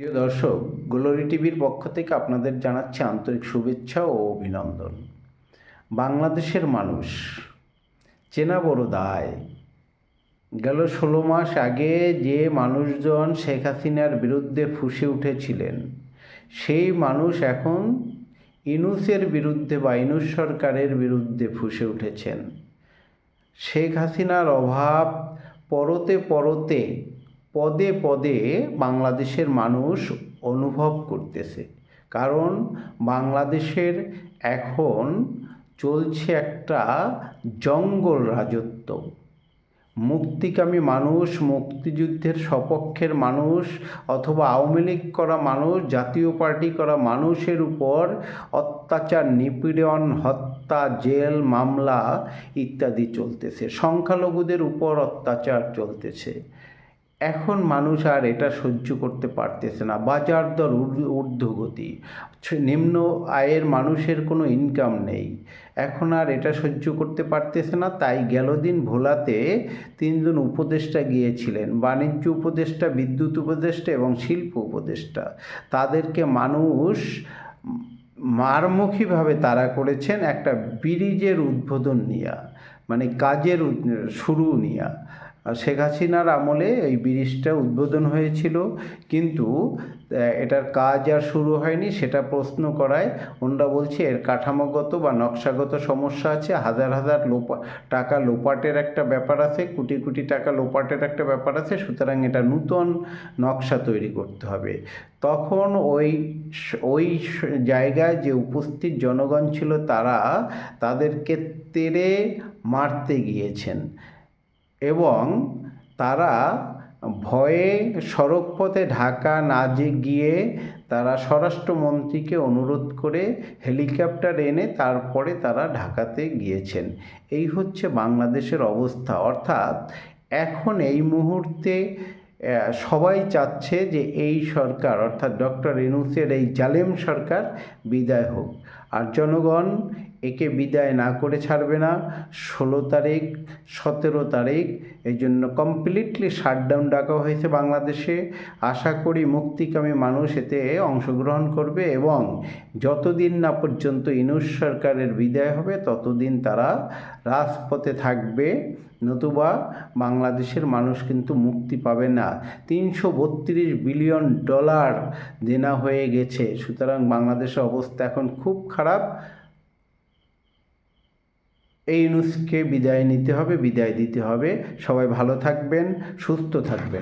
প্রিয় দর্শক, গ্লোরি টিভির পক্ষ থেকে আপনাদের জানাচ্ছি আন্তরিক শুভেচ্ছা ও অভিনন্দন। বাংলাদেশের মানুষ চেনা বড় দায়। গেল 16 মাস আগে যে মানুষজন শেখ হাসিনার বিরুদ্ধে ফুঁসে উঠেছিলেন, সেই মানুষ এখন ইউনূসের বিরুদ্ধে বা ইউনূস সরকারের বিরুদ্ধে ফুঁসে উঠেছেন। শেখ হাসিনার অভাব পরতে পরতে পদে পদে বাংলাদেশের মানুষ অনুভব করতেছে। কারণ বাংলাদেশের এখন চলছে একটা জঙ্গল রাজত্ব। মুক্তিকামী মানুষ, মুক্তিযুদ্ধের সপক্ষের মানুষ অথবা আওয়ামী লীগ করা মানুষ, জাতীয় পার্টি করা মানুষের উপর অত্যাচার, নিপীড়ন, হত্যা, জেল, মামলা ইত্যাদি চলতেছে। সংখ্যালঘুদের উপর অত্যাচার চলতেছে। এখন মানুষ আর এটা সহ্য করতে পারতেছে না। বাজার দর ঊর্ধ্বগতি, নিম্ন আয়ের মানুষের কোনো ইনকাম নেই। এখন আর এটা সহ্য করতে পারতেছে না। তাই গেল দিন ভোলাতে 3 জন উপদেষ্টা গিয়েছিলেন, বাণিজ্য উপদেষ্টা, বিদ্যুৎ উপদেষ্টা এবং শিল্প উপদেষ্টা। তাদেরকে মানুষ মারমুখীভাবে তাড়া করেছেন একটা ব্রিজের উদ্বোধন নিয়ে, মানে কাজের শুরু নিয়ে। শেখ হাসিনার আমলে এই ব্রিজটা উদ্বোধন হয়েছিল, কিন্তু এটার কাজ আর শুরু হয়নি। সেটা প্রশ্ন করায় ওনারা বলছে এর কাঠামোগত বা নকশাগত সমস্যা আছে, হাজার হাজার টাকা লোপাটের একটা ব্যাপার আছে, কোটি কোটি টাকা লোপাটের একটা ব্যাপার আছে, সুতরাং এটা নূতন নকশা তৈরি করতে হবে। তখন ওই জায়গায় যে উপস্থিত জনগণ ছিল তারা তাদেরকে তেড়ে মারতে গিয়েছেন এবং তারা ভয়ে সড়কপথে ঢাকা না গিয়ে তারা স্বরাষ্ট্রমন্ত্রীকে অনুরোধ করে হেলিকপ্টার এনে তারপরে তারা ঢাকাতে গিয়েছেন। এই হচ্ছে বাংলাদেশের অবস্থা। অর্থাৎ এখন এই মুহূর্তে সবাই চাচ্ছে যে এই সরকার অর্থাৎ ডক্টর ইউনূসের এই জালেম সরকার বিদায় হোক, আর জনগণ একে বিদায় না করে ছাড়বে না। 16 তারিখ 17 তারিখ এই জন্য কমপ্লিটলি শাটডাউন ডাকা হয়েছে বাংলাদেশে। আশা করি মুক্তিকামী মানুষ এতে অংশগ্রহণ করবে এবং যতদিন না পর্যন্ত ইউনূস সরকারের বিদায় হবে ততদিন তারা রাজপথে থাকবে, নতুবা বাংলাদেশের মানুষ কিন্তু মুক্তি পাবে না। $332 বিলিয়ন দেনা হয়ে গেছে। সুতরাং বাংলাদেশের অবস্থা এখন খুব খারাপ। এই ইউনূসকে বিদায় নিতে হবে, বিদায় দিতে হবে। সবাই ভালো থাকবেন, সুস্থ থাকবেন।